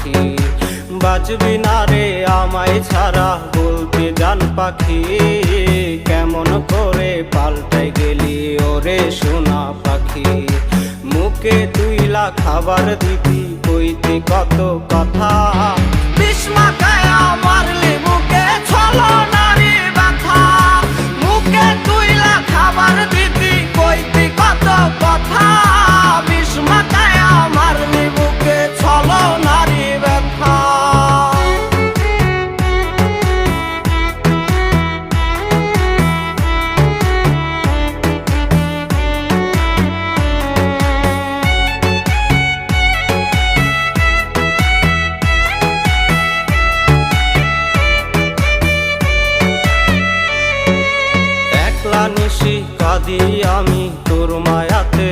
পাখি। বাঁচবি না রে আমায় ছাড়া বলতে জান পাখি, কেমন করে পাল্টে গেলি ওরে সোনা পাখি। মুখে তুইলা খাবার দিবি কইতি কত কথা, বিষ মাখায়া মারলি মুখে ছলনারি ব্যথা। মুখে তুইলা খাবার দিবি কইতি কত কথা, বিষ মাখায়া মারলি মুখে ছলনারি ব্যথা। নিশি কাঁদি আমি তোর মায়াতে